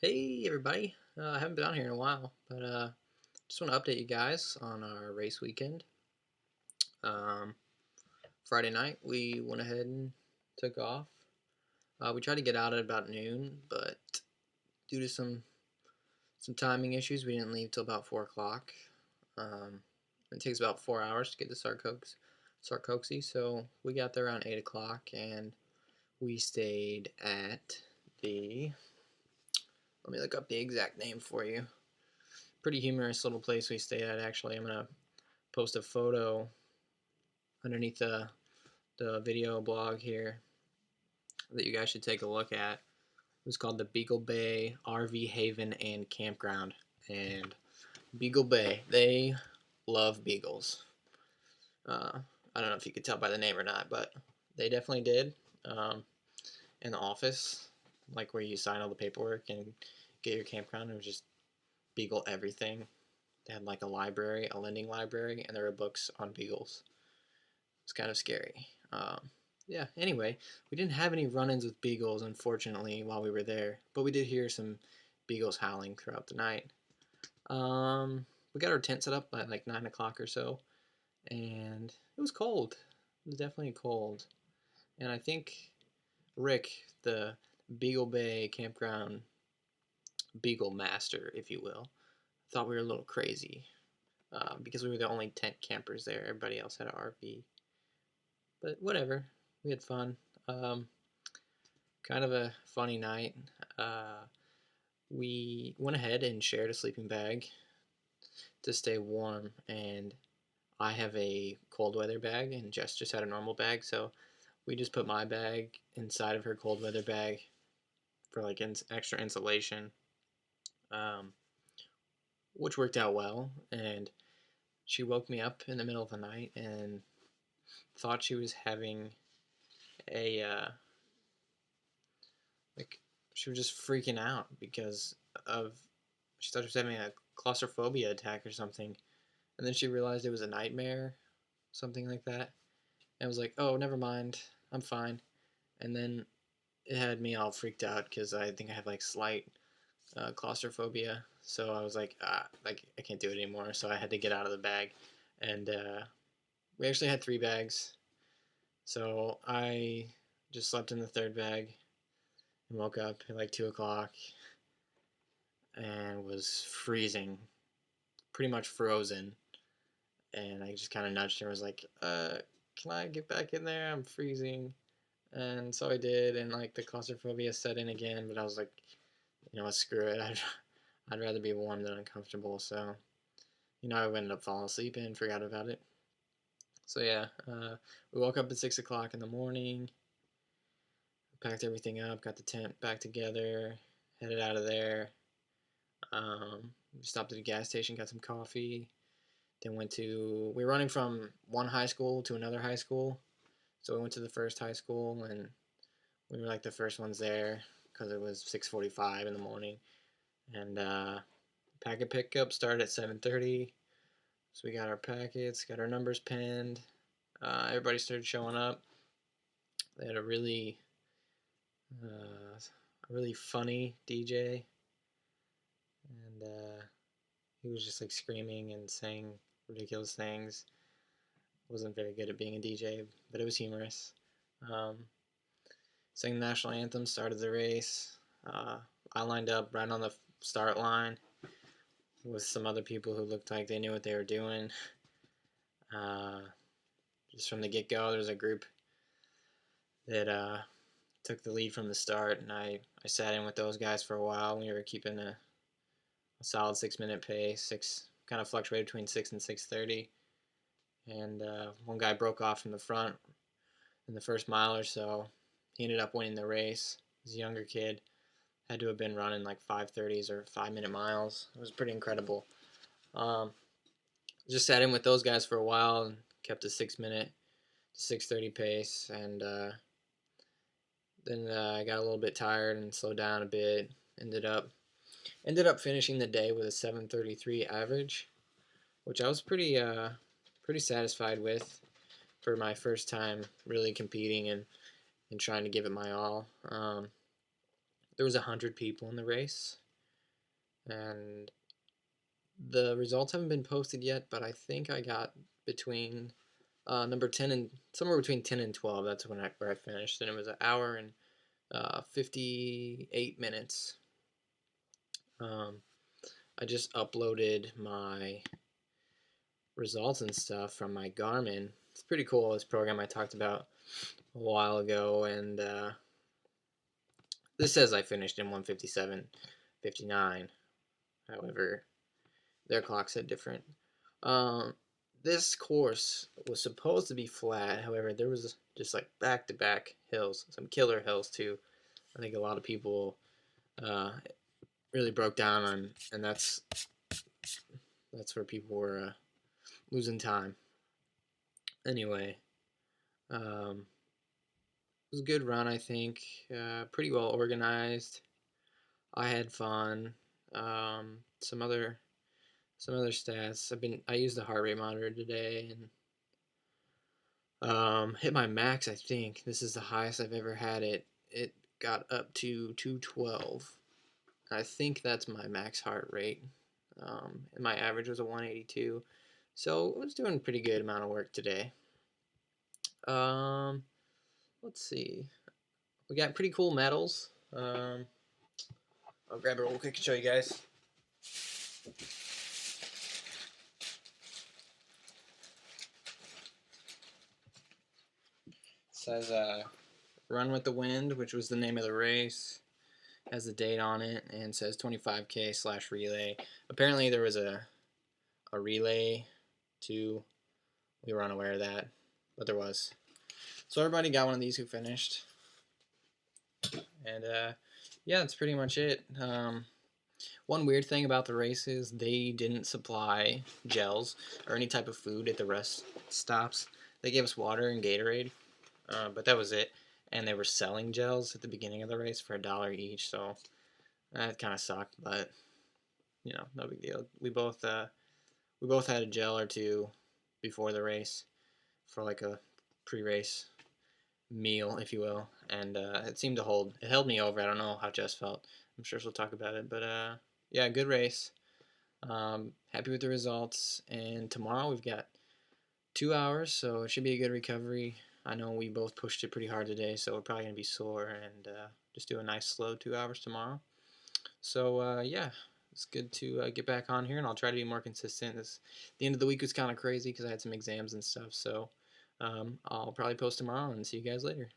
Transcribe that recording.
Hey everybody, I haven't been on here in a while, but just want to update you guys on our race weekend. Um, Friday night we went ahead and took off. We tried to get out at about noon, but due to some timing issues, we didn't leave till about 4 o'clock. Um, it takes about 4 hours to get to Sarcoxie, so we got there around 8 o'clock, and we stayed at the. Let me look up the exact name for you. Pretty humorous little place we stayed at, actually. I'm gonna post a photo underneath the video blog here that you guys should take a look at. It was called the Beagle Bay RV Haven and Campground. And Beagle Bay, they love beagles. I don't know if you could tell by the name or not, but they definitely did. Um, in the office, like where you sign all the paperwork and get your campground, it was just beagle everything. They had like a library, a lending library, and there were books on beagles. It's kind of scary. Yeah, anyway, we didn't have any run ins with beagles, unfortunately, while we were there, but we did hear some beagles howling throughout the night. We got our tent set up at like 9 o'clock or so, and it was cold. It was definitely cold. And I think Rick, the Beagle Bay campground beagle master, if you will, thought we were a little crazy because we were the only tent campers there. Everybody else had an RV. But whatever, we had fun. Um, Kind of a funny night. Uh, we went ahead and shared a sleeping bag to stay warm, and I have a cold weather bag, and Jess just had a normal bag, so we just put my bag inside of her cold weather bag for like extra insulation, um, which worked out well. And she woke me up in the middle of the night and thought she was having a like she was just freaking out because of she thought she was having a claustrophobia attack or something, and then she realized it was a nightmare, something like that, and was like, "Oh, never mind, I'm fine." And then it had me all freaked out because I think I have like slight claustrophobia, so I was like, like I can't do it anymore. So I had to get out of the bag, and we actually had 3 bags, so I just slept in the third bag and woke up at like 2 o'clock and was freezing, pretty much frozen. And I just kind of nudged her and was like, can I get back in there? I'm freezing. And so I did, and like the claustrophobia set in again, but I was like, screw it. I'd rather be warm than uncomfortable. So, I ended up falling asleep and forgot about it. So yeah, we woke up at 6 o'clock in the morning, packed everything up, got the tent back together, headed out of there. We stopped at a gas station, got some coffee. Then we were running from one high school to another high school. So we went to the first high school, and we were like the first ones there because it was 6:45 in the morning. And packet pickup started at 7:30. So we got our packets, got our numbers pinned. Everybody started showing up. They had a really funny DJ, and he was just like screaming and saying ridiculous things. Wasn't very good at being a DJ, but it was humorous. Um, Sang the national anthem, started the race. I lined up right on the start line with some other people who looked like they knew what they were doing. Uh, just from the get-go, there was a group that took the lead from the start, and I sat in with those guys for a while. We were keeping a solid 6-minute pace. Kind of fluctuated between 6 and 6:30, and one guy broke off from the front in the first mile or so. He ended up winning the race. He was a younger kid. Had to have been running like 5:30s or 5-minute miles. It was pretty incredible. Um, just sat in with those guys for a while and kept a 6-minute to 6:30 pace, and then I got a little bit tired and slowed down a bit. Ended up finishing the day with a 7:33 average, which I was pretty satisfied with for my first time really competing and trying to give it my all. There was 100 people in the race, and the results haven't been posted yet, but I think I got between number 10 and somewhere between 10 and 12. That's where I finished, and it was an hour and 58 minutes. I just uploaded my results and stuff from my Garmin. It's pretty cool, this program I talked about a while ago, and this says I finished in 1:57:59. However, their clock said different. This course was supposed to be flat. However, there was just like back-to-back hills, some killer hills too. I think a lot of people really broke down on, and that's where people were losing time. Anyway, it was a good run, I think. Pretty well organized. I had fun. Some other stats. I used the heart rate monitor today and hit my max. I think this is the highest I've ever had it. It got up to 212. I think that's my max heart rate. And my average was a 182. So I was doing a pretty good amount of work today. Let's see. We got pretty cool medals. I'll grab it real quick and show you guys. It says Run with the Wind, which was the name of the race. Has the date on it and says 25K/relay. Apparently there was a relay too. We were unaware of that, but there was. So everybody got one of these who finished. And yeah, that's pretty much it. One weird thing about the race is they didn't supply gels or any type of food at the rest stops. They gave us water and Gatorade, but that was it. And they were selling gels at the beginning of the race for $1 each, so that kind of sucked. But you know, no big deal. We both had a gel or two before the race for like a pre-race meal, if you will, and it seemed to hold. It held me over. I don't know how Jess felt. I'm sure she'll talk about it, but yeah, good race. Happy with the results, and tomorrow we've got 2 hours, so it should be a good recovery. I know we both pushed it pretty hard today, so we're probably gonna be sore, and just do a nice slow 2 hours tomorrow. So yeah, it's good to get back on here, and I'll try to be more consistent. The end of the week was kind of crazy because I had some exams and stuff, so I'll probably post tomorrow and see you guys later.